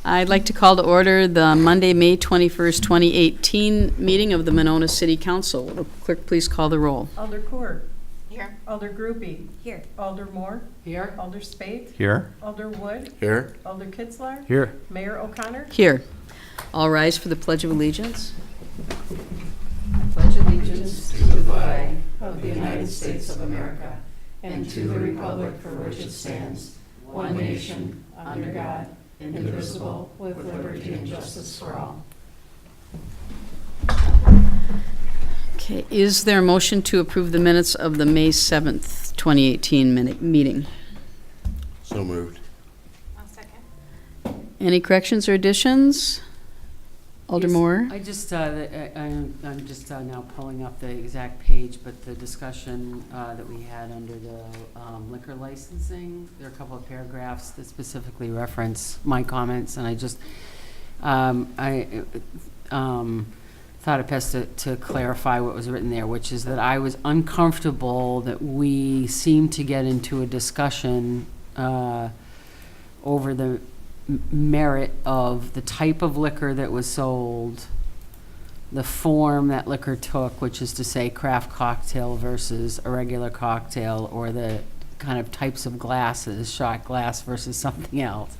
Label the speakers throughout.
Speaker 1: I'd like to call to order the Monday, May 21st, 2018 meeting of the Monona City Council. Will the clerk please call the roll?
Speaker 2: Alder Court.
Speaker 3: Here.
Speaker 2: Alder Groupie.
Speaker 3: Here.
Speaker 2: Alder Moore.
Speaker 3: Here.
Speaker 2: Alder Spate.
Speaker 4: Here.
Speaker 2: Alder Wood.
Speaker 4: Here.
Speaker 2: Alder Kitzler.
Speaker 4: Here.
Speaker 2: Mayor O'Connor.
Speaker 1: Here. All rise for the Pledge of Allegiance.
Speaker 3: Pledge allegiance to the flag of the United States of America and to the republic for which it stands, one nation, under God, indivisible, with liberty and justice for all.
Speaker 1: Okay, is there a motion to approve the minutes of the May 7th, 2018 meeting?
Speaker 4: So moved.
Speaker 3: I'll second.
Speaker 1: Any corrections or additions? Alder
Speaker 5: Yes,
Speaker 1: Moore?
Speaker 5: I just, I'm just now pulling up the exact page, but the discussion that we had under the liquor licensing, there are a couple of paragraphs that specifically reference my comments, and I just, thought it best to clarify what was written there, which is that I was uncomfortable that we seemed to get into a discussion over the merit of the type of liquor that was sold, the form that liquor took, which is to say craft cocktail versus a regular cocktail, or the kind of types of glasses, shot glass versus something else.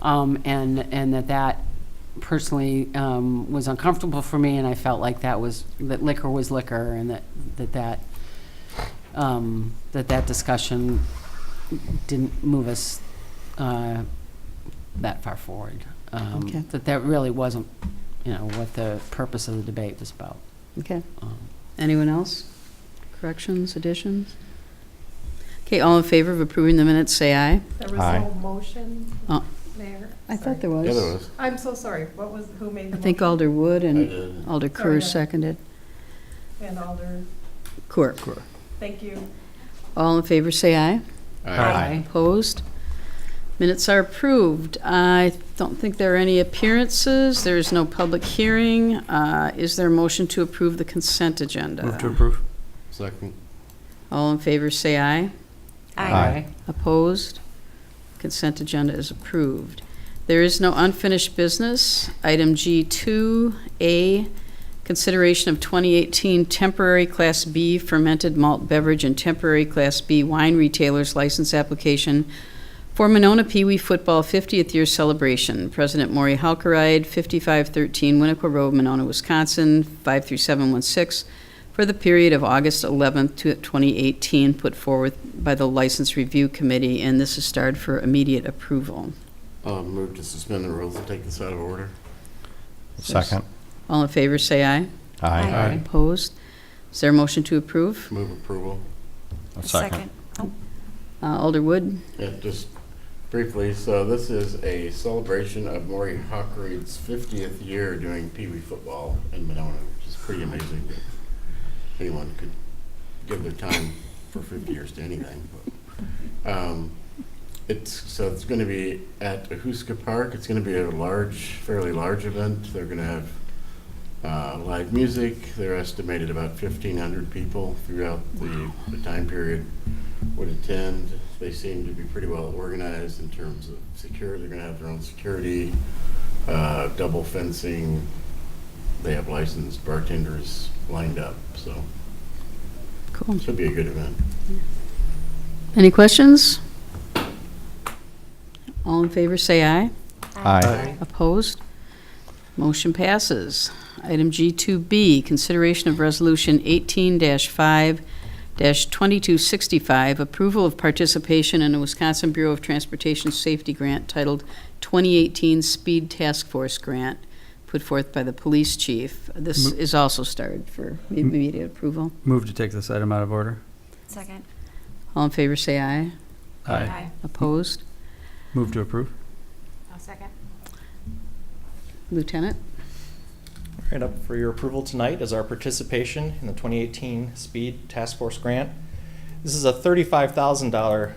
Speaker 5: And that personally was uncomfortable for me, and I felt like that liquor was liquor, and that discussion didn't move us that far forward.
Speaker 1: Okay.
Speaker 5: That really wasn't, what the purpose of the debate was about.
Speaker 1: Okay. Anyone else? Corrections, additions? Okay, all in favor of approving the minutes, say aye.
Speaker 2: There was
Speaker 4: Aye.
Speaker 2: no motion,
Speaker 1: Oh,
Speaker 2: Mayor.
Speaker 1: I thought there
Speaker 4: Yeah,
Speaker 1: was.
Speaker 4: there was.
Speaker 2: I'm so sorry. Who made the
Speaker 1: I
Speaker 2: motion?
Speaker 1: think Alder Wood
Speaker 4: I
Speaker 1: and
Speaker 4: did.
Speaker 1: Alder
Speaker 2: Oh,
Speaker 1: Kerr
Speaker 2: yeah.
Speaker 1: seconded.
Speaker 2: And Alder,
Speaker 1: Court.
Speaker 2: thank you.
Speaker 1: All in favor, say aye.
Speaker 4: Aye.
Speaker 1: Opposed? Minutes are approved. I don't think there are any appearances. There is no public hearing. Is there a motion to approve the consent agenda?
Speaker 4: Move to approve. Second.
Speaker 1: All in favor, say aye.
Speaker 4: Aye.
Speaker 1: Opposed? Consent agenda is approved. There is no unfinished business. Item G2A, consideration of 2018 temporary Class B fermented malt beverage and temporary Class B wine retailers license application for Monona Pee Wee Football 50th year celebration. President Maury Halkeride, 5513 Winnequa Road, Monona, Wisconsin, 53716, for the period of August 11th to 2018, put forward by the License Review Committee, and this is starred for immediate approval.
Speaker 4: Move to suspend the rules and take this out of order.
Speaker 6: Second.
Speaker 1: All in favor, say aye.
Speaker 6: Aye.
Speaker 1: Opposed? Is there a motion to approve?
Speaker 4: Move approval.
Speaker 6: Second.
Speaker 1: Alder Wood?
Speaker 4: Yeah, just briefly, so this is a celebration of Maury Hockreid's 50th year doing Pee Wee football in Monona, which is pretty amazing that anyone could give their time for 50 years to anything. But, it's going to be at Ahuska Park. It's going to be a fairly large event. They're going to have live music. They're estimated about 1,500 people throughout the time period would attend. They seem to be pretty well organized in terms of security. They're going to have their own security, double fencing. They have licensed bartenders lined up, so
Speaker 1: Cool.
Speaker 4: it should be a good event.
Speaker 1: Any questions? All in favor, say aye.
Speaker 6: Aye.
Speaker 1: Opposed? Motion passes. Item G2B, consideration of Resolution 18-5-2265, approval of participation in a Wisconsin Bureau of Transportation Safety Grant titled 2018 Speed Task Force Grant, put forth by the police chief. This is also starred for immediate approval.
Speaker 7: Move to take this item out of order.
Speaker 3: Second.
Speaker 1: All in favor, say aye.
Speaker 3: Aye.
Speaker 1: Opposed?
Speaker 7: Move to approve.
Speaker 3: I'll second.
Speaker 1: Lieutenant?
Speaker 8: Right up for your approval tonight is our participation in the 2018 Speed Task Force Grant. This is a $35,000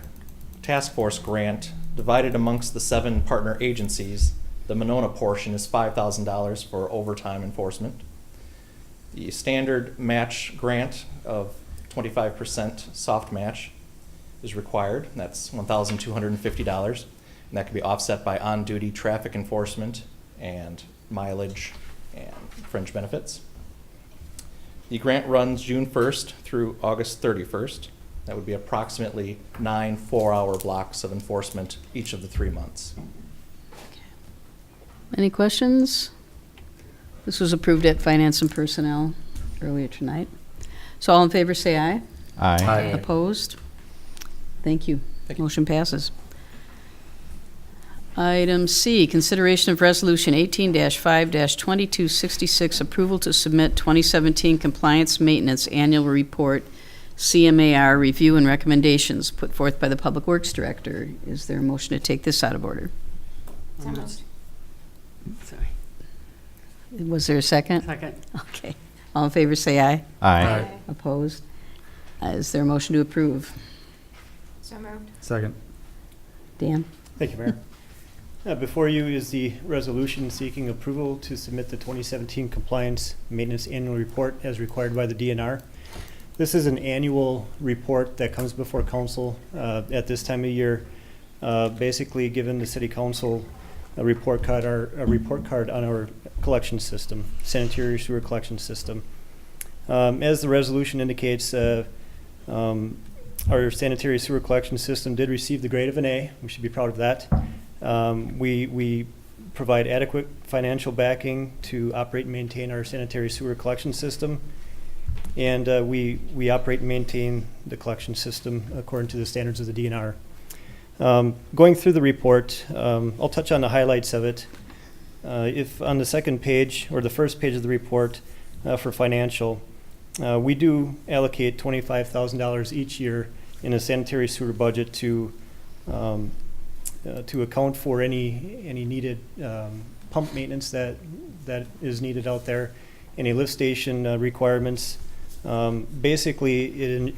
Speaker 8: task force grant divided amongst the 7 partner agencies. The Monona portion is $5,000 for overtime enforcement. The standard match grant of 25% soft match is required. That's $1,250. And that can be offset by on-duty traffic enforcement and mileage and fringe benefits. The grant runs June 1st through August 31st. That would be approximately 9 4-hour blocks of enforcement each of the 3 months.
Speaker 1: Any questions? This was approved at Finance and Personnel earlier tonight. So all in favor, say aye.
Speaker 6: Aye.
Speaker 1: Opposed? Thank you.
Speaker 8: Thank you.
Speaker 1: Motion passes. Item C, consideration of Resolution 18-5-2266, approval to submit 2017 Compliance Maintenance Annual Report, CMAR review and recommendations put forth by the Public Works Director. Is there a motion to take this out of order?
Speaker 5: Sorry.
Speaker 1: Was there a second?
Speaker 5: Second.
Speaker 1: Okay. All in favor, say aye.
Speaker 6: Aye.
Speaker 1: Opposed? Is there a motion to approve?
Speaker 3: So moved.
Speaker 7: Second.
Speaker 1: Dan?
Speaker 9: Thank you, Mayor. Before you is the resolution seeking approval to submit the 2017 Compliance Maintenance Annual Report as required by the DNR. This is an annual report that comes before council at this time of year, basically giving the city council a report card on our collection system, sanitary sewer collection system. As the resolution indicates, our sanitary sewer collection system did receive the grade of an A. We should be proud of that. We provide adequate financial backing to operate and maintain our sanitary sewer collection system. And we operate and maintain the collection system according to the standards of the DNR. Going through the report, I'll touch on the highlights of it. If on the second page or the first page of the report for financial, we do allocate $25,000 each year in a sanitary sewer budget to account for any needed pump maintenance that is needed out there, any lift station requirements. Basically,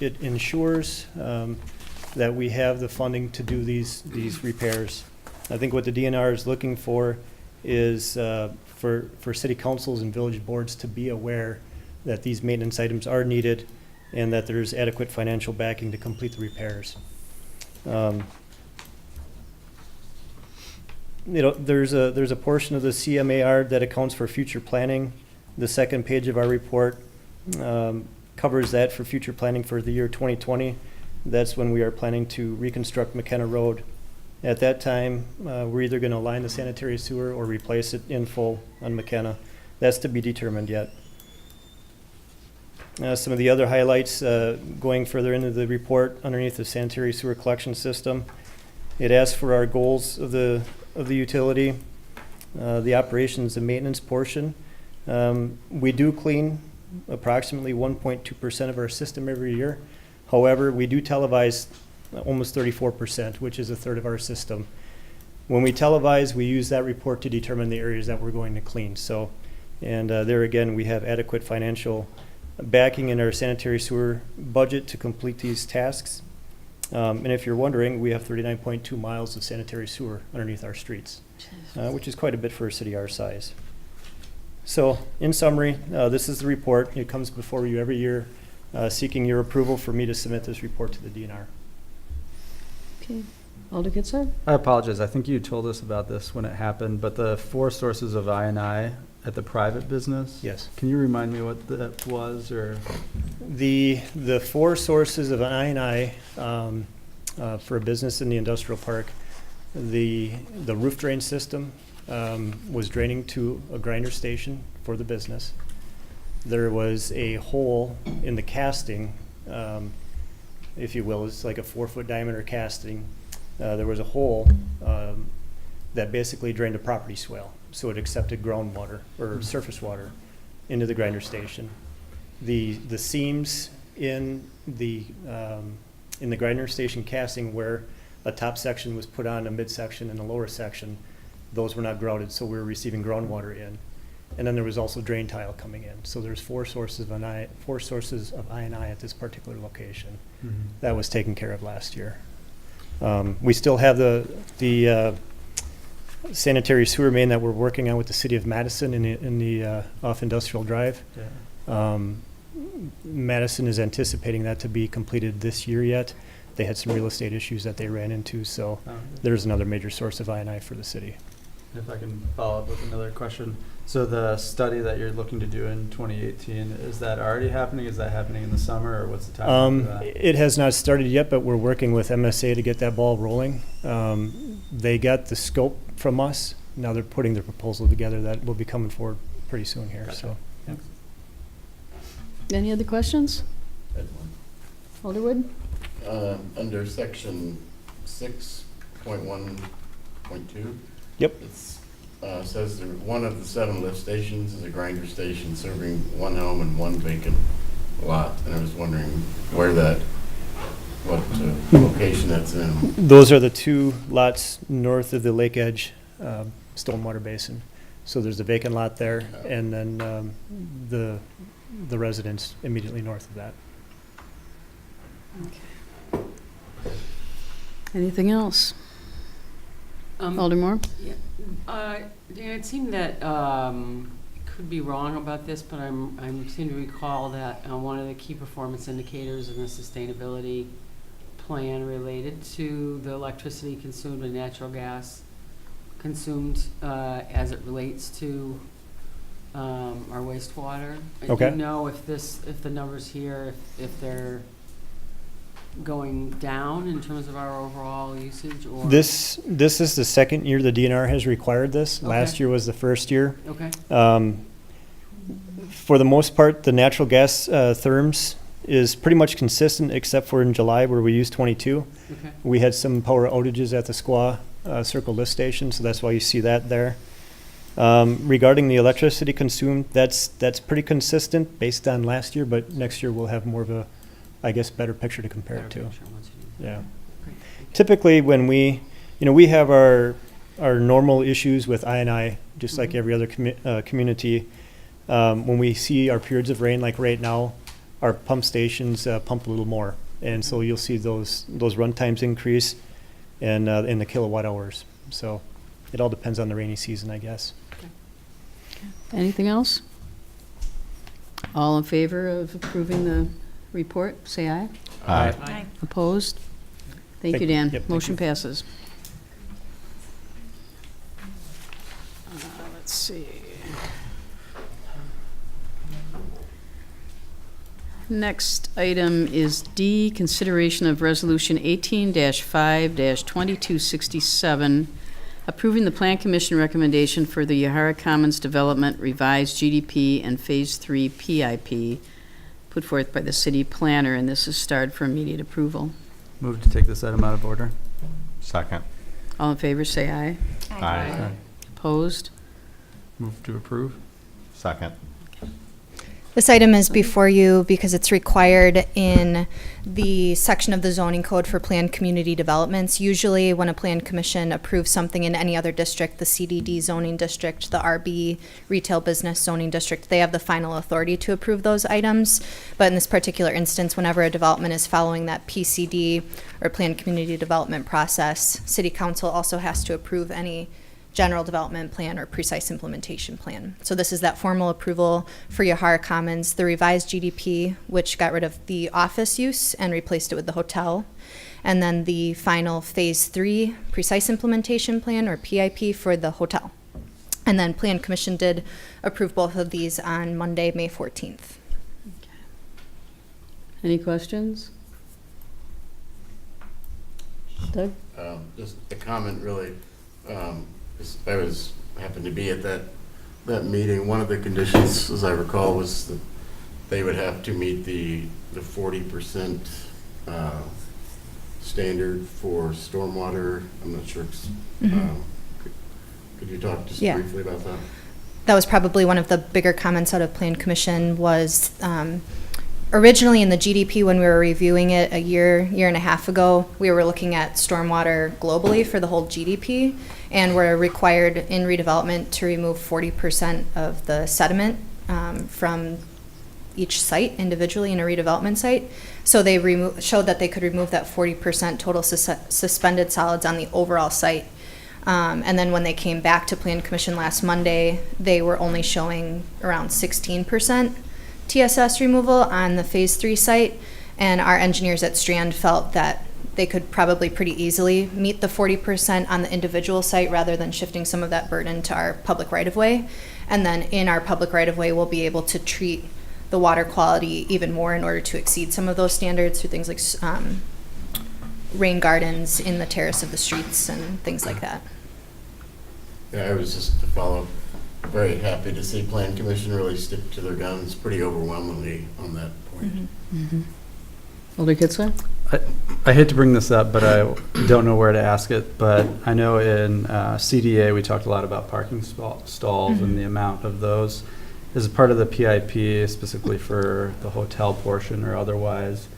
Speaker 9: it ensures that we have the funding to do these repairs. I think what the DNR is looking for is for city councils and village boards to be aware that these maintenance items are needed and that there's adequate financial backing to complete the repairs. There's a portion of the CMAR that accounts for future planning. The second page of our report covers that for future planning for the year 2020. That's when we are planning to reconstruct McKenna Road. At that time, we're either going to line the sanitary sewer or replace it in full on McKenna. That's to be determined yet. Some of the other highlights going further into the report underneath the sanitary sewer collection system. It asks for our goals of the utility, the operations and maintenance portion. We do clean approximately 1.2% of our system every year. However, we do televise almost 34%, which is a third of our system. When we televise, we use that report to determine the areas that we're going to clean. So, and there again, we have adequate financial backing in our sanitary sewer budget to complete these tasks. And if you're wondering, we have 39.2 miles of sanitary sewer underneath our streets, which is quite a bit for a city our size. So, in summary, this is the report. It comes before you every year, seeking your approval for me to submit this report to the DNR.
Speaker 1: Okay. Alder Goodside?
Speaker 7: I apologize. I think you told us about this when it happened, but the 4 sources of I&I at the private business?
Speaker 9: Yes.
Speaker 7: Can you remind me what that was, or?
Speaker 9: The 4 sources of I&I for a business in the industrial park, the roof drain system was draining to a grinder station for the business. There was a hole in the casting, if you will. It's like a 4-foot diameter casting. There was a hole that basically drained a property swale, so it accepted groundwater or surface water into the grinder station. The seams in the grinder station casting, where a top section was put on, a midsection and a lower section, those were not grouted, so we were receiving groundwater in. And then there was also drain tile coming in. So there's 4 sources of I&I at this particular location.
Speaker 7: Mm-hmm.
Speaker 9: That was taken care of last year. We still have the sanitary sewer main that we're working on with the city of Madison in the off Industrial Drive.
Speaker 7: Yeah.
Speaker 9: Madison is anticipating that to be completed this year yet. they had some real estate issues that they ran into, so
Speaker 7: Oh,
Speaker 9: there's another major source of I&I for the city.
Speaker 7: If I can follow up with another question. So the study that you're looking to do in 2018, is that already happening? Is that happening in the summer, or what's the timeline for that?
Speaker 9: It has not started yet, but we're working with MSA to get that ball rolling. They got the scope from us. Now they're putting their proposal together that will be coming forward pretty soon here,
Speaker 7: Gotcha.
Speaker 9: so.
Speaker 1: Any other questions? Alderwood?
Speaker 4: Under section 6.1.2.
Speaker 9: Yep.
Speaker 4: It's, says that one of the 7 lift stations is a grinder station serving 1 home and 1 vacant lot. And I was wondering what location that's in.
Speaker 9: Those are the 2 lots north of the Lake Edge stormwater basin. So there's a vacant lot there, and then the residence immediately north of that.
Speaker 1: Anything else? Alder Moore?
Speaker 5: Dan, it seemed that, could be wrong about this, but I seem to recall that one of the key performance indicators in the sustainability plan related to the electricity consumed and natural gas consumed as it relates to our wastewater.
Speaker 9: Okay.
Speaker 5: Do you know if the numbers here, if they're going down in terms of our overall usage, or?
Speaker 9: This is the second year the DNR has required this.
Speaker 5: Okay.
Speaker 9: Last year was the first year.
Speaker 5: Okay,
Speaker 9: For the most part, the natural gas therms is pretty much consistent, except for in July where we used 22.
Speaker 5: okay.
Speaker 9: We had some power outages at the Squaw Circle lift station, so that's why you see that there. Regarding the electricity consumed, that's pretty consistent based on last year, but next year we'll have more of a, I guess, better picture to compare it to.
Speaker 5: Better picture once you-
Speaker 9: Yeah.
Speaker 5: Great, thank you.
Speaker 9: Typically, when we have our normal issues with I&I, just like every other community. When we see our periods of rain, like right now, our pump stations pump a little more, and so you'll see those run times increase, and in the kilowatt hours. So it all depends on the rainy season, I guess.
Speaker 1: Anything else? All in favor of approving the report, say aye.
Speaker 6: Aye.
Speaker 1: Opposed? Thank you, Dan.
Speaker 9: Yep, thank
Speaker 1: Motion
Speaker 9: you.
Speaker 1: passes. Let's see. Next item is D, consideration of Resolution 18-5-2267, approving the Plan Commission recommendation for the Yahara Commons Development Revised GDP and Phase 3 PIP, put forth by the city planner, and this is starred for immediate approval.
Speaker 7: Move to take this item out of order.
Speaker 6: Second.
Speaker 1: All in favor, say aye.
Speaker 6: Aye.
Speaker 1: Opposed?
Speaker 7: Move to approve.
Speaker 6: Second.
Speaker 10: This item is before you because it's required in the section of the zoning code for planned community developments. Usually when a plan commission approves something in any other district, the CDD zoning district, the RB retail business zoning district, they have the final authority to approve those items. But in this particular instance, whenever a development is following that PCD or planned community development process, city council also has to approve any general development plan or precise implementation plan. So this is that formal approval for Yahara Commons, the revised GDP, which got rid of the office use and replaced it with the hotel. And then the final phase 3 precise implementation plan or PIP for the hotel. And then Plan Commission did approve both of these on Monday, May 14th.
Speaker 1: Any questions? Doug?
Speaker 4: Just a comment, really. I happened to be at that meeting. One of the conditions, as I recall, was that they would have to meet the 40% standard for stormwater. I'm not sure. Could you talk just
Speaker 10: Yeah.
Speaker 4: briefly about that?
Speaker 10: That was probably one of the bigger comments out of Plan Commission was originally in the GDP when we were reviewing it a year and a half ago, we were looking at stormwater globally for the whole GDP, and we're required in redevelopment to remove 40% of the sediment from each site individually in a redevelopment site. So they showed that they could remove that 40% total suspended solids on the overall site. And then when they came back to Plan Commission last Monday, they were only showing around 16% TSS removal on the phase 3 site. And our engineers at Strand felt that they could probably pretty easily meet the 40% on the individual site rather than shifting some of that burden to our public right-of-way. And then in our public right-of-way, we'll be able to treat the water quality even more in order to exceed some of those standards through things like rain gardens in the terrace of the streets and things like that.
Speaker 4: Yeah, I was just to follow up, very happy to see Plan Commission really stick to their guns pretty overwhelmingly on that point.
Speaker 1: Alder Kitzler?
Speaker 7: I hate to bring this up, but I don't know where to ask it, but I know in CDA, we talked a lot about parking stalls and the amount of those. As a part of the PIP, specifically for the hotel portion or otherwise,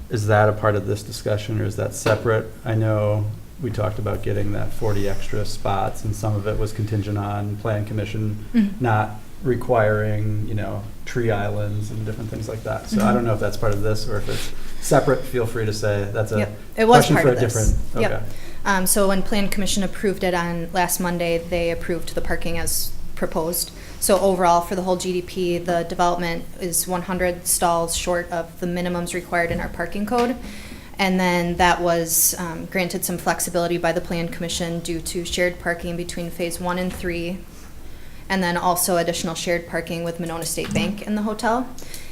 Speaker 7: is that a part of this discussion or is that separate? I know we talked about getting that 40 extra spots and some of it was contingent on Plan Commission not requiring, tree islands and different things like that. So I don't know if that's part of this or if it's separate. Feel free to say that's a
Speaker 10: It was
Speaker 7: question
Speaker 10: part
Speaker 7: for
Speaker 10: of
Speaker 7: a
Speaker 10: this.
Speaker 7: different.
Speaker 10: Yep.
Speaker 7: Okay.
Speaker 10: So when Plan Commission approved it on last Monday, they approved the parking as proposed. So overall, for the whole GDP, the development is 100 stalls short of the minimums required in our parking code. And then that was granted some flexibility by the Plan Commission due to shared parking between Phase 1 and 3, and then also additional shared parking with Monona State Bank in the hotel.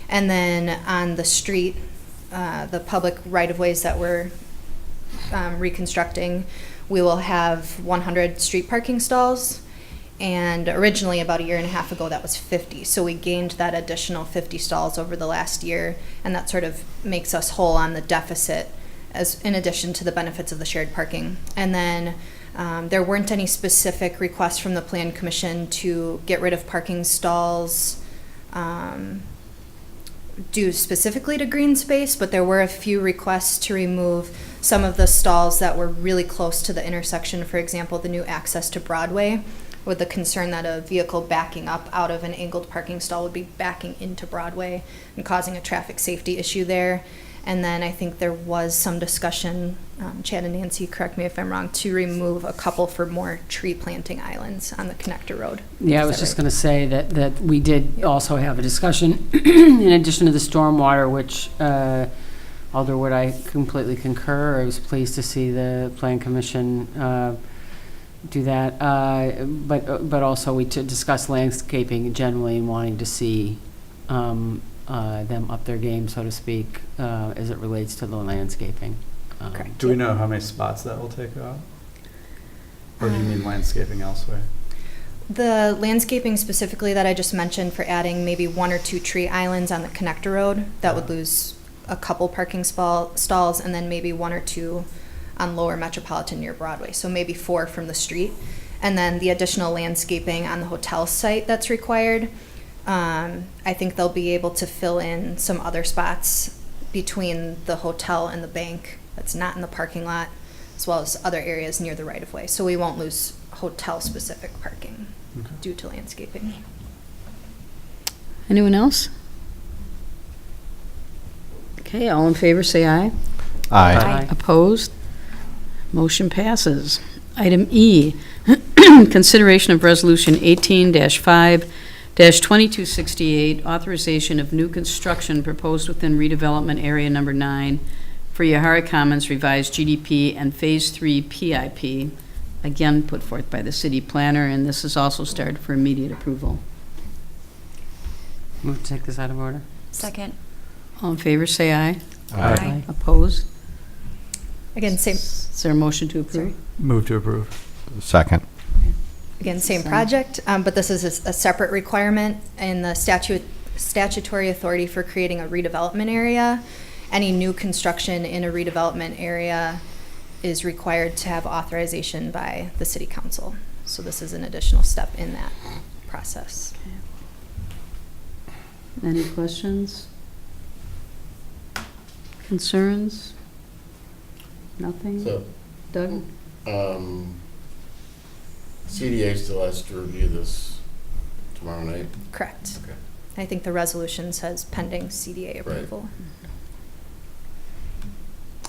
Speaker 10: And then on the street, the public right-of-ways that we're reconstructing, we will have 100 street parking stalls. And originally, about a year and a half ago, that was 50. So we gained that additional 50 stalls over the last year, and that sort of makes us whole on the deficit, as in addition to the benefits of the shared parking. And then there weren't any specific requests from the Plan Commission to get rid of parking stalls due specifically to green space, but there were a few requests to remove some of the stalls that were really close to the intersection. For example, the new access to Broadway, with the concern that a vehicle backing up out of an angled parking stall would be backing into Broadway and causing a traffic safety issue there. And then I think there was some discussion, Chad and Nancy, correct me if I'm wrong, to remove a couple for more tree planting islands on the connector road.
Speaker 5: Yeah, I was just going to say that we did also have a discussion in addition to the stormwater, which Alderwood, I completely concur. I was pleased to see the Plan Commission do that, but also we discussed landscaping generally and wanting to see them up their game, so to speak, as it relates to the landscaping.
Speaker 10: Correct.
Speaker 7: Do we know how many spots that will take out? Or do you mean landscaping elsewhere?
Speaker 10: The landscaping specifically that I just mentioned for adding maybe 1 or 2 tree islands on the connector road, that would lose a couple parking stalls, and then maybe 1 or 2 on Lower Metropolitan near Broadway, so maybe 4 from the street. And then the additional landscaping on the hotel site that's required, I think they'll be able to fill in some other spots between the hotel and the bank that's not in the parking lot, as well as other areas near the right-of-way. So we won't lose hotel-specific parking due to landscaping.
Speaker 1: Anyone else? Okay, all in favor, say aye.
Speaker 6: Aye.
Speaker 1: Opposed? Motion passes. Item E, consideration of Resolution 18-5-2268, authorization of new construction proposed within redevelopment area number 9 for Yahara Commons revised GDP and Phase 3 PIP, again put forth by the city planner, and this is also started for immediate approval.
Speaker 5: Move to take this out of order.
Speaker 3: Second.
Speaker 1: All in favor, say aye.
Speaker 3: Aye.
Speaker 1: Opposed?
Speaker 10: Again, same
Speaker 1: Is there a motion to approve?
Speaker 7: Move to approve.
Speaker 6: Second.
Speaker 10: project, but this is a separate requirement in the statutory authority for creating a redevelopment area. Any new construction in a redevelopment area is required to have authorization by the city council. So this is an additional step in that process.
Speaker 1: Any questions? Concerns? Nothing?
Speaker 4: So,
Speaker 1: Doug?
Speaker 4: CDA still has to review this tomorrow night.
Speaker 10: Correct.
Speaker 4: Okay.
Speaker 10: I think the resolution says pending CDA
Speaker 4: Right.
Speaker 10: approval.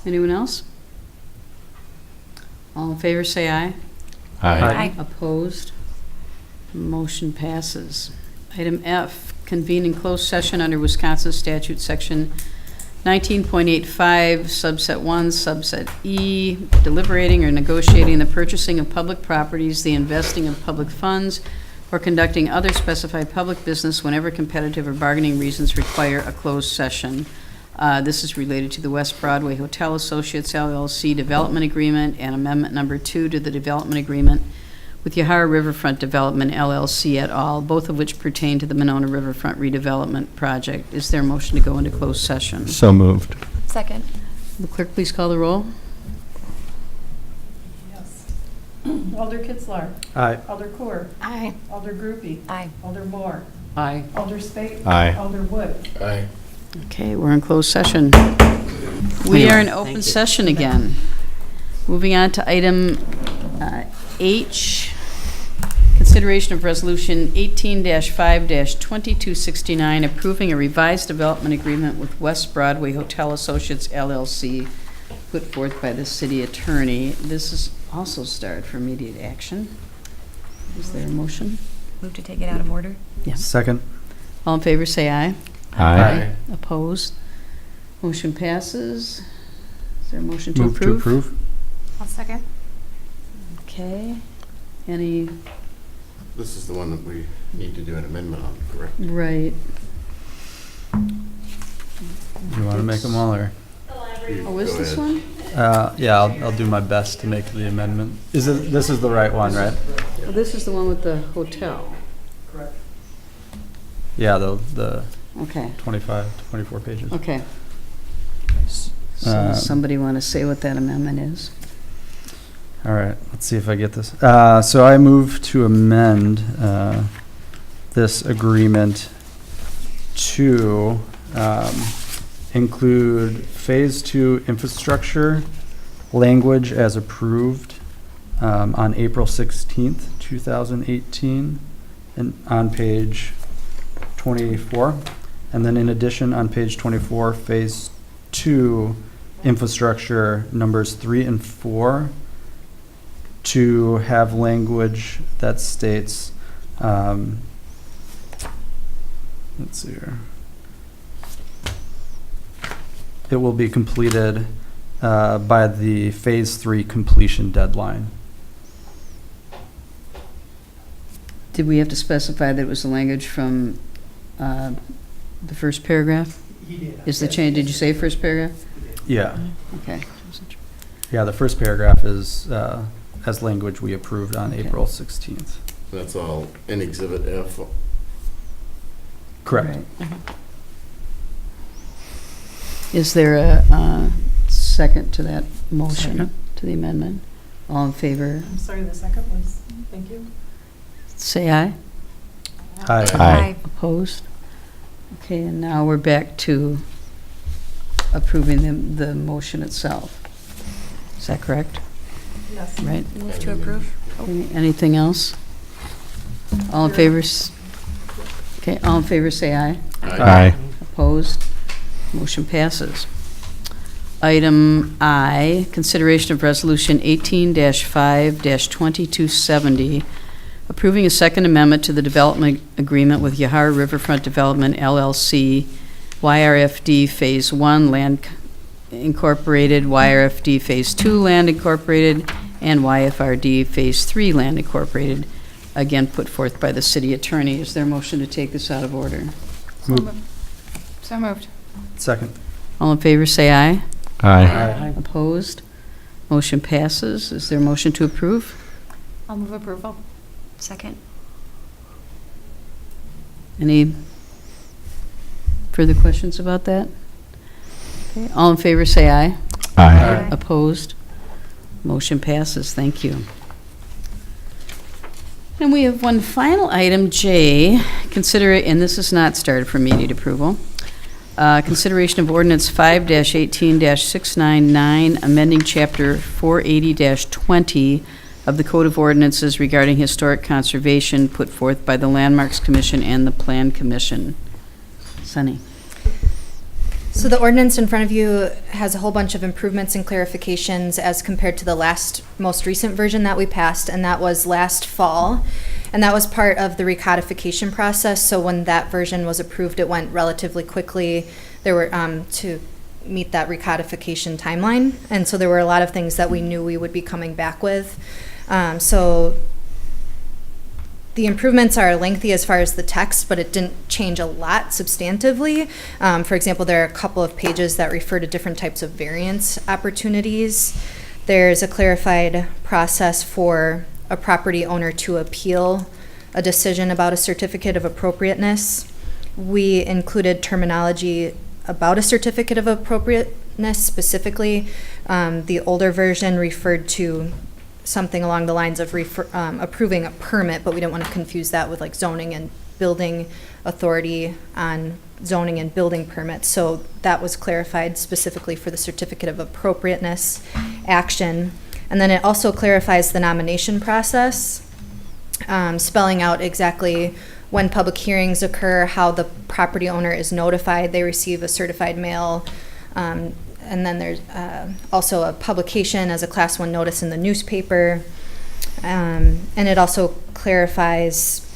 Speaker 1: Anyone else? All in favor, say aye.
Speaker 7: Aye.
Speaker 1: Opposed? Motion passes. Item F, convene in closed session under Wisconsin statute section 19.85, subset 1, subset E, deliberating or negotiating the purchasing of public properties, the investing of public funds, or conducting other specified public business whenever competitive or bargaining reasons require a closed session. This is related to the West Broadway Hotel Associates LLC Development Agreement and Amendment Number 2 to the Development Agreement with Yahara Riverfront Development LLC et al., both of which pertain to the Monona Riverfront redevelopment project. Is there a motion to go into closed session?
Speaker 6: So moved.
Speaker 10: Second.
Speaker 1: Will the clerk please call the roll?
Speaker 2: Yes. Alder Kitzler.
Speaker 7: Aye.
Speaker 2: Alder Coor.
Speaker 10: Aye.
Speaker 2: Alder Groupie.
Speaker 10: Aye.
Speaker 2: Alder Moore.
Speaker 5: Aye.
Speaker 2: Alder Spate.
Speaker 6: Aye.
Speaker 2: Alder Wood.
Speaker 4: Aye.
Speaker 1: Okay, we're in closed session. We are in open session again. Moving on to item H, consideration of resolution 18-5-2269, approving a revised development agreement with West Broadway Hotel Associates LLC, put forth by the city attorney. This is also starred for immediate action. Is there a motion?
Speaker 10: Move to take it out of order.
Speaker 1: Yes.
Speaker 7: Second.
Speaker 1: All in favor, say aye.
Speaker 6: Aye.
Speaker 1: Opposed? Motion passes. Is there a motion to
Speaker 7: Move to approve.
Speaker 10: I'll second.
Speaker 1: Okay. Any,
Speaker 4: This is the one that we need to do an amendment on, correct?
Speaker 1: right.
Speaker 7: You want to make them all, or?
Speaker 1: Oh, is
Speaker 4: Go
Speaker 1: this
Speaker 4: ahead.
Speaker 1: one?
Speaker 7: Yeah, I'll do my best to make the amendment. This is the right one, right?
Speaker 1: Well, this is the one with the hotel.
Speaker 7: Yeah, the
Speaker 1: Okay,
Speaker 7: 25 to 24 pages.
Speaker 1: okay. So does somebody want to say what that amendment is?
Speaker 7: All right, let's see if I get this. So I move to amend this agreement to include Phase 2 infrastructure language as approved on April 16th, 2018, and on page 24. And then in addition, on page 24, Phase 2 infrastructure numbers 3 and 4 to have language that states, let's see here. It will be completed by the Phase 3 completion deadline.
Speaker 1: Did we have to specify that it was the language from the first paragraph?
Speaker 9: He did.
Speaker 1: Is the change, did you say first paragraph?
Speaker 7: Yeah,
Speaker 1: Okay.
Speaker 7: yeah, the first paragraph is as language we approved on
Speaker 1: Okay.
Speaker 7: April 16th.
Speaker 4: That's all in Exhibit F.
Speaker 7: Correct.
Speaker 1: Right. Is there a second to that motion,
Speaker 7: Second.
Speaker 1: to the amendment? All in favor,
Speaker 2: I'm sorry, the second was, thank you.
Speaker 1: say aye.
Speaker 7: Aye.
Speaker 6: Aye.
Speaker 1: Opposed? Okay, and now we're back to approving the motion itself. Is that correct?
Speaker 2: Yes.
Speaker 1: Right?
Speaker 10: Move to approve.
Speaker 1: Anything else? All in favor? Okay, all in favor, say aye.
Speaker 6: Aye.
Speaker 1: Opposed? Motion passes. Item I, consideration of resolution 18-5-2270, approving a second amendment to the development agreement with Yahara Riverfront Development LLC, YRFD Phase 1 Land Incorporated, YRFD Phase 2 Land Incorporated, and YFRD Phase 3 Land Incorporated, again put forth by the city attorney. Is there a motion to take this out of order?
Speaker 10: So moved.
Speaker 7: Second.
Speaker 1: All in favor, say aye.
Speaker 6: Aye.
Speaker 1: Opposed? Motion passes. Is there a motion to approve?
Speaker 10: I'll move approval. Second.
Speaker 1: Any further questions about that? Okay, all in favor, say aye.
Speaker 6: Aye.
Speaker 1: Opposed? Motion passes. Thank you. And we have one final item, J. Consider it, and this is not started for immediate approval. Consideration of ordinance 5-18-699, amending chapter 480-20 of the Code of Ordinances regarding historic conservation, put forth by the Landmarks Commission and the Plan Commission. Sunny.
Speaker 10: So the ordinance in front of you has a whole bunch of improvements and clarifications as compared to the most recent version that we passed, and that was last fall. And that was part of the recodification process, so when that version was approved, it went relatively quickly. There were, to meet that recodification timeline. And so there were a lot of things that we knew we would be coming back with. So the improvements are lengthy as far as the text, but it didn't change a lot substantively. For example, there are a couple of pages that refer to different types of variance opportunities. There's a clarified process for a property owner to appeal a decision about a certificate of appropriateness. We included terminology about a certificate of appropriateness specifically. The older version referred to something along the lines of approving a permit, but we didn't want to confuse that with like zoning and building authority on zoning and building permits. So that was clarified specifically for the certificate of appropriateness action. And then it also clarifies the nomination process, spelling out exactly when public hearings occur, how the property owner is notified. They receive a certified mail. And then there's also a publication as a Class 1 notice in the newspaper. And it also clarifies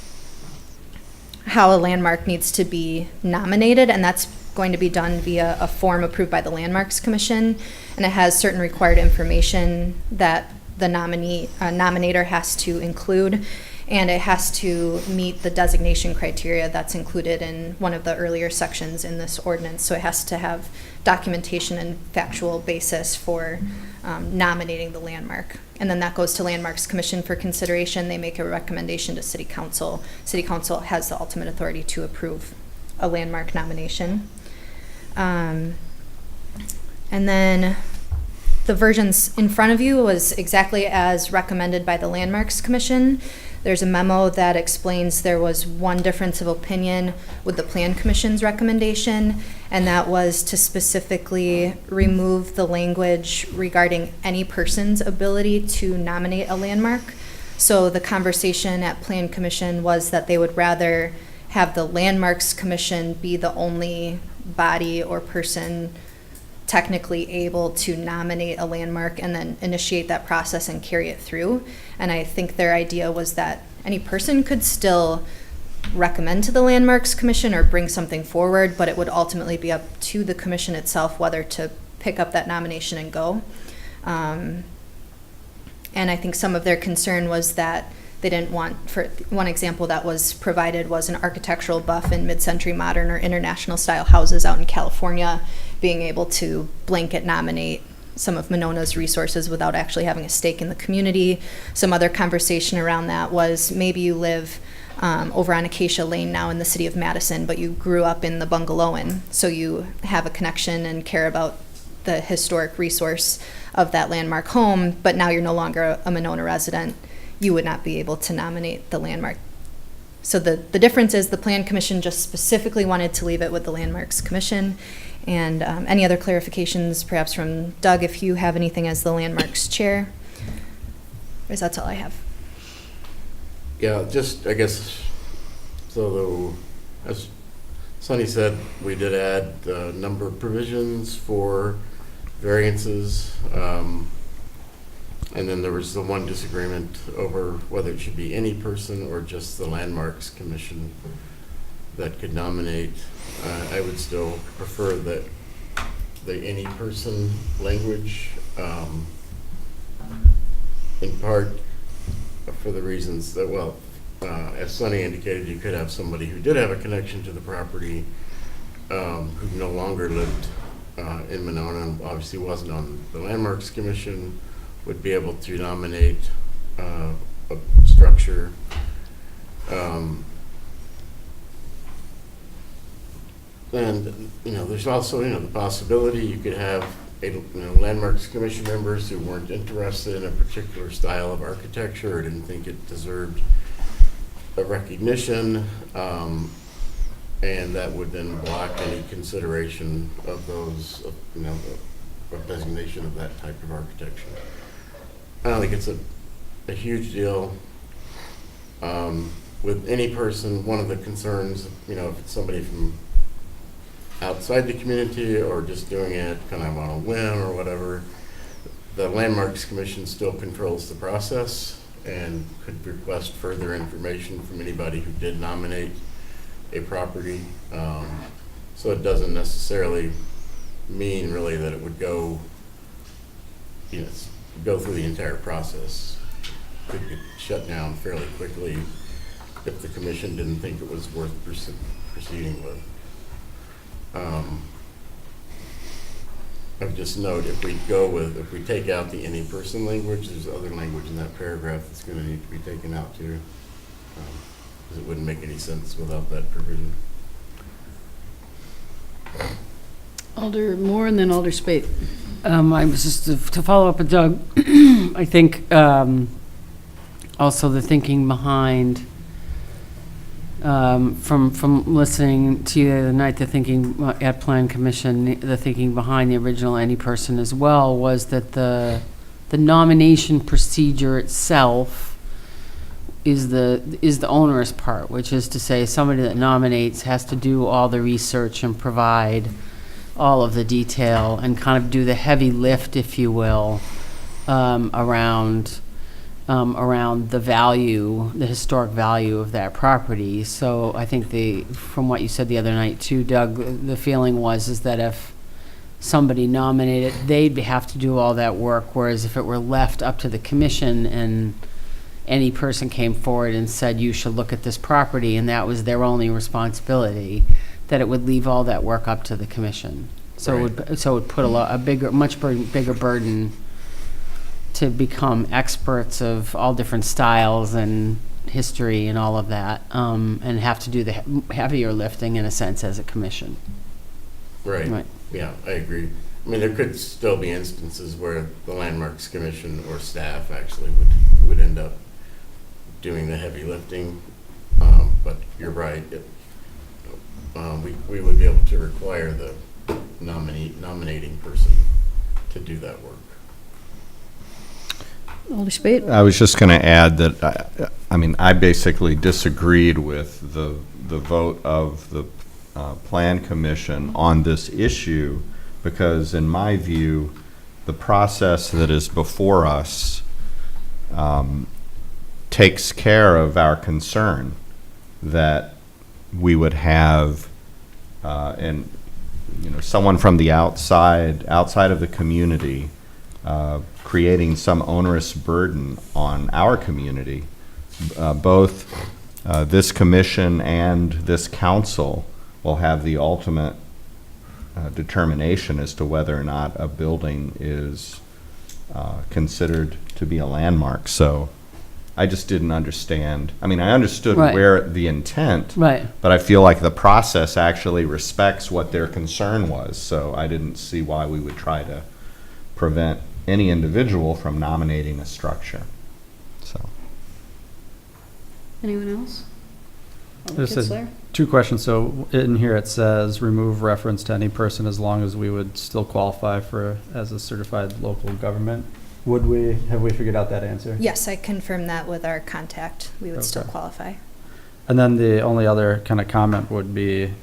Speaker 10: how a landmark needs to be nominated, and that's going to be done via a form approved by the Landmarks Commission. And it has certain required information that the nominator has to include, and it has to meet the designation criteria that's included in one of the earlier sections in this ordinance. So it has to have documentation and factual basis for nominating the landmark. And then that goes to Landmarks Commission for consideration. They make a recommendation to City Council. City Council has the ultimate authority to approve a landmark nomination. And then the versions in front of you was exactly as recommended by the Landmarks Commission. There's a memo that explains there was one difference of opinion with the Plan Commission's recommendation, and that was to specifically remove the language regarding any person's ability to nominate a landmark. So the conversation at Plan Commission was that they would rather have the Landmarks Commission be the only body or person technically able to nominate a landmark and then initiate that process and carry it through. And I think their idea was that any person could still recommend to the Landmarks Commission or bring something forward, but it would ultimately be up to the commission itself whether to pick up that nomination and go. And I think some of their concern was that they didn't want, for one example that was provided was an architectural buff in mid-century modern or international style houses out in California being able to blanket nominate some of Monona's resources without actually having a stake in the community. Some other conversation around that was maybe you live over on Acacia Lane now in the city of Madison, but you grew up in the Bungalow Inn, so you have a connection and care about the historic resource of that landmark home, but now you're no longer a Monona resident. You would not be able to nominate the landmark. So the difference is the Plan Commission just specifically wanted to leave it with the Landmarks Commission. And any other clarifications, perhaps from Doug, if you have anything as the Landmarks Chair? Or is that all I have?
Speaker 4: Yeah, just, I guess, so as Sonny said, we did add a number of provisions for variances. And then there was the one disagreement over whether it should be any person or just the Landmarks Commission that could nominate. I would still prefer that the any person language, in part for the reasons that, well, as Sonny indicated, you could have somebody who did have a connection to the property who no longer lived in Monona and obviously wasn't on the Landmarks Commission, would be able to nominate a structure. And, there's also, the possibility you could have Landmarks Commission members who weren't interested in a particular style of architecture or didn't think it deserved a recognition, and that would then block any consideration of those, of designation of that type of architecture. I don't think it's a huge deal. With any person, one of the concerns, if it's somebody from outside the community or just doing it kind of on a whim or whatever, the Landmarks Commission still controls the process and could request further information from anybody who did nominate a property. So it doesn't necessarily mean really that it would go, go through the entire process. Could get shut down fairly quickly if the commission didn't think it was worth proceeding with. I would just note, if we take out the any person language, there's other language in that paragraph that's going to need to be taken out too. Because it wouldn't make any sense without that provision.
Speaker 1: Alder Moore and then Alder Spate.
Speaker 5: I was just to follow up with Doug. I think also the thinking behind from listening to you the other night, the thinking at Plan Commission, the thinking behind the original any person as well was that the nomination procedure itself is the onerous part, which is to say somebody that nominates has to do all the research and provide all of the detail and kind of do the heavy lift, if you will, around the value, the historic value of that property. So I think from what you said the other night too, Doug, the feeling is that if somebody nominated, they'd have to do all that work, whereas if it were left up to the commission and any person came forward and said, you should look at this property, and that was their only responsibility, that it would leave all that work up to the commission. So
Speaker 4: Right.
Speaker 5: it would put much bigger burden to become experts of all different styles and history and all of that, and have to do the heavier lifting in a sense as a commission.
Speaker 4: Right. Yeah, I agree. I mean, there could still be instances where the Landmarks Commission or staff actually would end up doing the heavy lifting, but you're right. We would be able to require the nominating person to do that work.
Speaker 1: Alder Spate?
Speaker 6: I was just going to add that, I basically disagreed with the vote of the Plan Commission on this issue because, in my view, the process that is before us takes care of our concern that we would have someone from the outside of the community creating some onerous burden on our community. Both this commission and this council will have the ultimate determination as to whether or not a building is considered to be a landmark. So I just didn't understand. I understood
Speaker 5: Right.
Speaker 6: where the intent,
Speaker 5: Right.
Speaker 6: but I feel like the process actually respects what their concern was. So I didn't see why we would try to prevent any individual from nominating a structure. So.
Speaker 1: Anyone else? Alder
Speaker 7: Just a-
Speaker 1: Kitzler?
Speaker 7: Two questions. So in here it says remove reference to any person as long as we would still qualify as a certified local government. Have we figured out that answer?
Speaker 10: Yes, I confirmed that with our contact. We would still
Speaker 7: Okay.
Speaker 10: qualify.
Speaker 7: And then the only other kind of comment would be,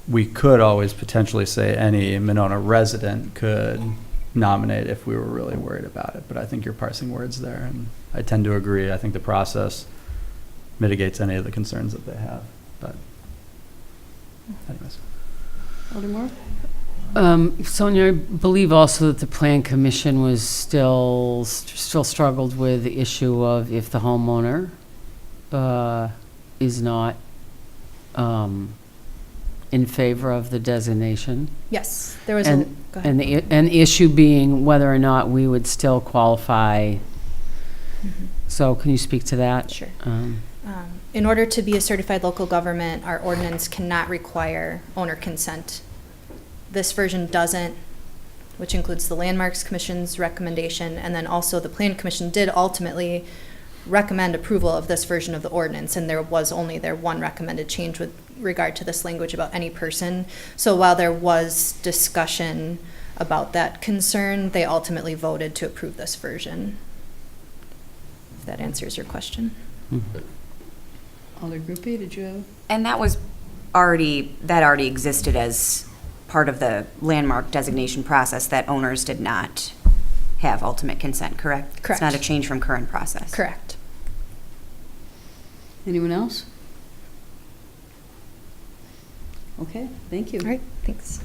Speaker 7: we could always potentially say any Monona resident could nominate if we were really worried about it. But I think you're parsing words there, and I tend to agree. I think the process mitigates any of the concerns that they have. But anyways.
Speaker 1: Alder Moore?
Speaker 5: Sonia, I believe also that the Plan Commission was still struggled with the issue of if the homeowner is not in favor of the designation.
Speaker 10: Yes, there was
Speaker 5: And,
Speaker 10: go ahead.
Speaker 5: and the issue being whether or not we would still qualify.
Speaker 10: Mhm.
Speaker 5: So can you speak to that?
Speaker 10: Sure. In order to be a certified local government, our ordinance cannot require owner consent. This version doesn't, which includes the Landmarks Commission's recommendation, and then also the Plan Commission did ultimately recommend approval of this version of the ordinance, and there was only their one recommended change with regard to this language about any person. So while there was discussion about that concern, they ultimately voted to approve this version. If that answers your question.
Speaker 1: Alder Groupie, did you have?
Speaker 3: And that already existed as part of the landmark designation process, that owners did not have ultimate consent, correct?
Speaker 10: Correct.
Speaker 3: It's not a change from current process.
Speaker 10: Correct.
Speaker 1: Anyone else? Okay, thank you.
Speaker 10: All right, thanks.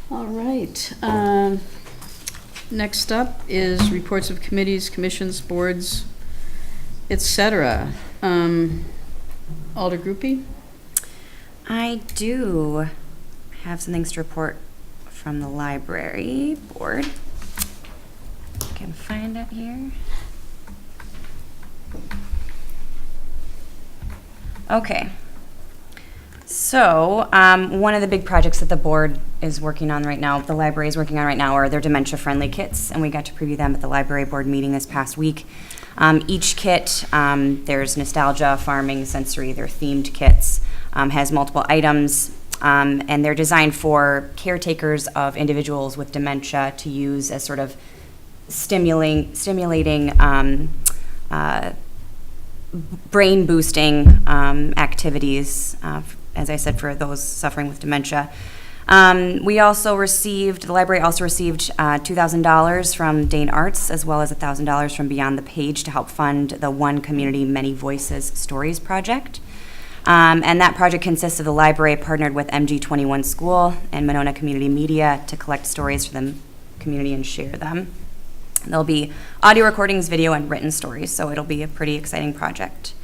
Speaker 1: All right. Next up is reports of committees, commissions, boards, etc. Alder Groupie?
Speaker 11: I do have some things to report from the library board. I can find it here. Okay. So, one of the big projects that the board is working on right now, the library is working on right now, are their dementia-friendly kits, and we got to preview them at the library board meeting this past week. Each kit, there's nostalgia, farming, sensory, they're themed kits, has multiple items, and they're designed for caretakers of individuals with dementia to use as sort of stimulating brain-boosting activities, as I said, for those suffering with dementia. The library also received $2,000 from Dane Arts, as well as $1,000 from Beyond the Page to help fund the One Community, Many Voices Stories project. And that project consists of the library partnered with MG21 School and Monona Community Media to collect stories for the community and share them. There'll be audio recordings, video, and written stories, so it'll be a pretty exciting project.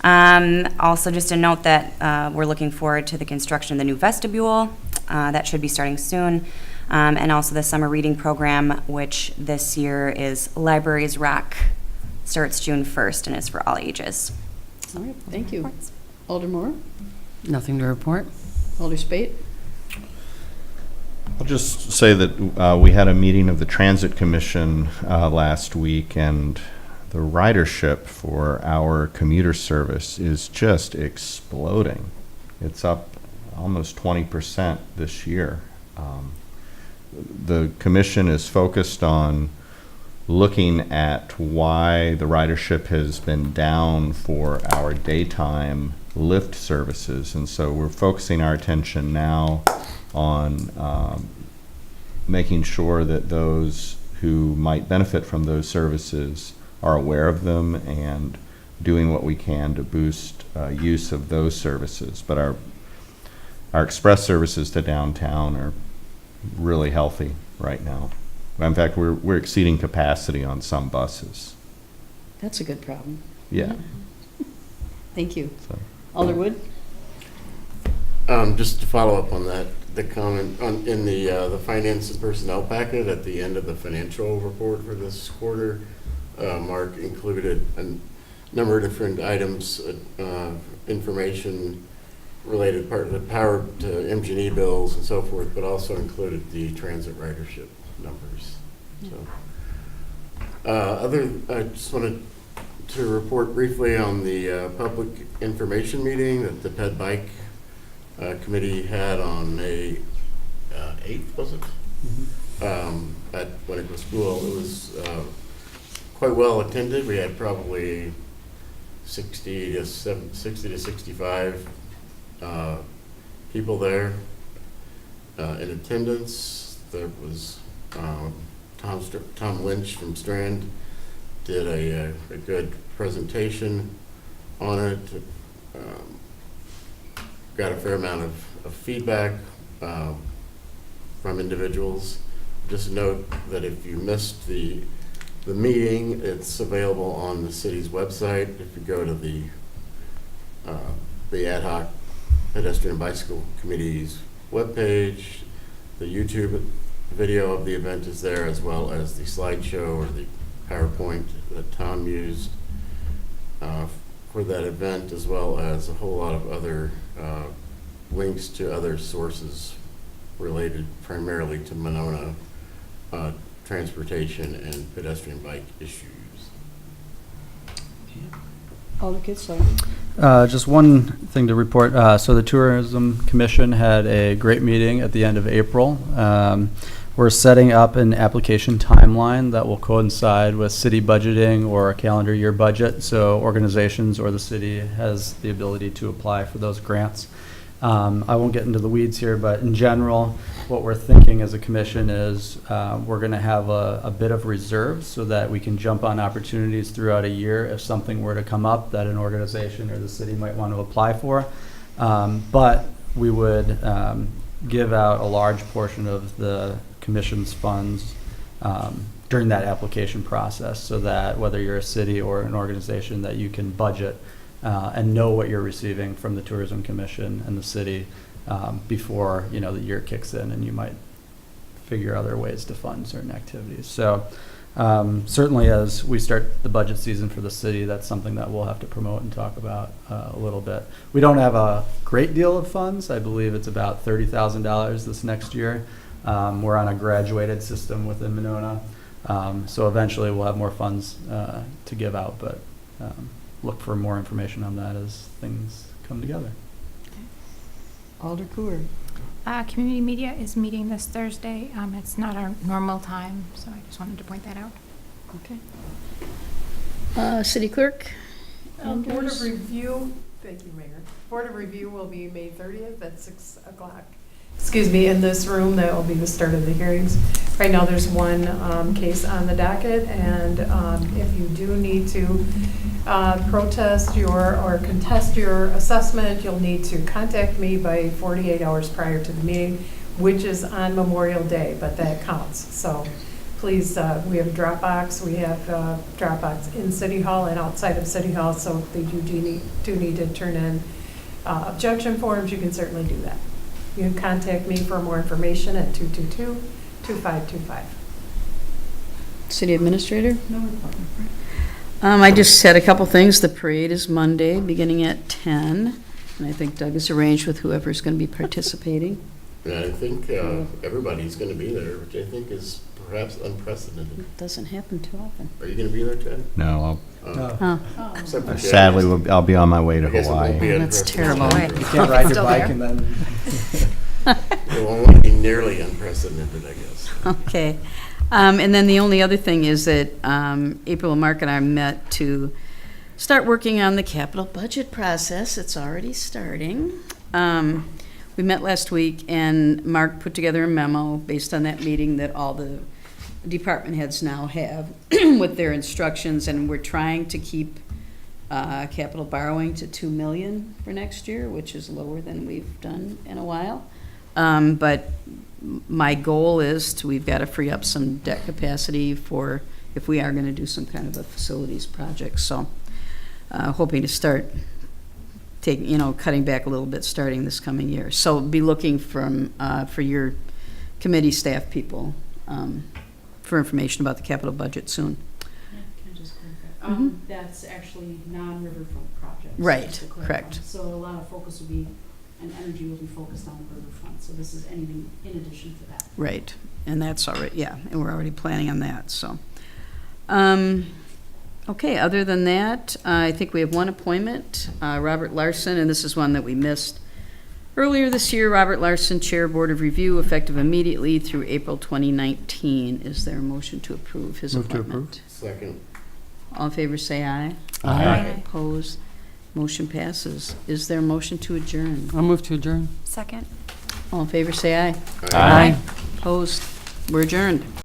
Speaker 11: Also, just a note that we're looking forward to the construction of the new vestibule. That should be starting soon. And also the summer reading program, which this year is Libraries Rock, starts June 1st and is for all ages.
Speaker 1: All right, thank you. Alder Moore?
Speaker 5: Nothing to report?
Speaker 1: Alder Spate?
Speaker 6: I'll just say that we had a meeting of the Transit Commission last week, and the ridership for our commuter service is just exploding. It's up almost 20% this year. The commission is focused on looking at why the ridership has been down for our daytime Lyft services, and so we're focusing our attention now on making sure that those who might benefit from those services are aware of them and doing what we can to boost use of those services. But our express services to downtown are really healthy right now. In fact, we're exceeding capacity on some buses.
Speaker 1: That's a good problem.
Speaker 6: Yeah.
Speaker 1: Thank you.
Speaker 6: So.
Speaker 1: Alder Wood?
Speaker 4: Just to follow up on that, the comment in the finance and personnel packet at the end of the financial report for this quarter, Mark included a number of different items, information related part of the power to MG&E bills and so forth, but also included the transit ridership numbers. So, I just wanted to report briefly on the public information meeting that the Ped Bike committee had on May 8th, was it? Mm-hmm. At Winnequa School. It was quite well attended. We had probably 60 to 65 people there in attendance. There was Tom Lynch from Strand did a good presentation on it. Got a fair amount of feedback from individuals. Just note that if you missed the meeting, it's available on the city's website. If you go to the ad hoc pedestrian bicycle committee's webpage, the YouTube video of the event is there, as well as the slideshow or the PowerPoint that Tom used for that event, as well as a whole lot of other links to other sources related primarily to Monona transportation and pedestrian bike issues.
Speaker 1: Alder Kitzler?
Speaker 7: Just one thing to report. So the Tourism Commission had a great meeting at the end of April. We're setting up an application timeline that will coincide with city budgeting or a calendar year budget, so organizations or the city has the ability to apply for those grants. I won't get into the weeds here, but in general, what we're thinking as a commission is we're going to have a bit of reserve so that we can jump on opportunities throughout a year if something were to come up that an organization or the city might want to apply for. But we would give out a large portion of the commission's funds during that application process, so that whether you're a city or an organization, that you can budget and know what you're receiving from the Tourism Commission and the city before, you know, the year kicks in, and you might figure other ways to fund certain activities. So certainly as we start the budget season for the city, that's something that we'll have to promote and talk about a little bit. We don't have a great deal of funds. I believe it's about $30,000 this next year. We're on a graduated system within Monona. So eventually we'll have more funds to give out, but look for more information on that as things come together.
Speaker 1: Alder Cooer.
Speaker 3: Community media is meeting this Thursday. It's not our normal time, so I just wanted to point that out.
Speaker 1: Okay. City Clerk?
Speaker 2: Board of
Speaker 1: Andrews?
Speaker 2: Review, thank you, Mayor. Board of Review will be May 30th at 6 o'clock. Excuse me, in this room, that will be the start of the hearings. Right now, there's one case on the docket, and if you do need to protest or contest your assessment, you'll need to contact me by 48 hours prior to the meeting, which is on Memorial Day, but that counts. So please, we have Dropbox. We have Dropbox in City Hall and outside of City Hall, so if you do need to turn in objection forms, you can certainly do that. You can contact me for more information at 222-2525.
Speaker 1: City Administrator? No report. I just said a couple things. The parade is Monday, beginning at 10, and I think Doug has arranged with whoever's going to be participating.
Speaker 4: And I think everybody's going to be there, which I think is perhaps unprecedented.
Speaker 1: It doesn't happen too often.
Speaker 4: Are you going to be there, Ted?
Speaker 6: No,
Speaker 4: Except for Ted.
Speaker 6: sadly, I'll be on my way to
Speaker 4: I guess it won't
Speaker 6: Hawaii.
Speaker 4: be
Speaker 1: Oh, that's
Speaker 4: unprecedented.
Speaker 1: terrible.
Speaker 7: You can't ride your
Speaker 3: Still
Speaker 7: bike
Speaker 3: there?
Speaker 7: and then.
Speaker 4: It won't be nearly unprecedented, I guess.
Speaker 1: Okay. And then the only other thing is that April and Mark and I met to start working on the capital budget process. It's already starting. We met last week, and Mark put together a memo based on that meeting that all the department heads now have with their instructions, and we're trying to keep capital borrowing to $2 million for next year, which is lower than we've done in a while. But my goal is we've got to free up some debt capacity for if we are going to do some kind of a facilities project. So hoping to start cutting back a little bit starting this coming year. So be looking for your committee staff people for information about the capital budget soon.
Speaker 12: Can I just clarify? That's actually non-riverfront projects.
Speaker 1: Right,
Speaker 12: just to clarify.
Speaker 1: correct.
Speaker 12: So a lot of focus will be, and energy will be focused on the riverfront. So this is anything in addition to that.
Speaker 1: Right, and that's already, yeah, and we're already planning on that, so. Okay, other than that, I think we have one appointment, Robert Larson, and this is one that we missed earlier this year. Robert Larson, Chair, Board of Review, effective immediately through April 2019. Is there a motion to approve his
Speaker 7: Move to
Speaker 1: appointment?
Speaker 4: Second.
Speaker 1: All in favor, say aye.
Speaker 6: Aye.
Speaker 1: Opposed? Motion passes. Is there a motion to adjourn?
Speaker 5: I'll move to adjourn.
Speaker 11: Second.
Speaker 1: All in favor, say aye.
Speaker 6: Aye.
Speaker 1: Opposed? We're adjourned.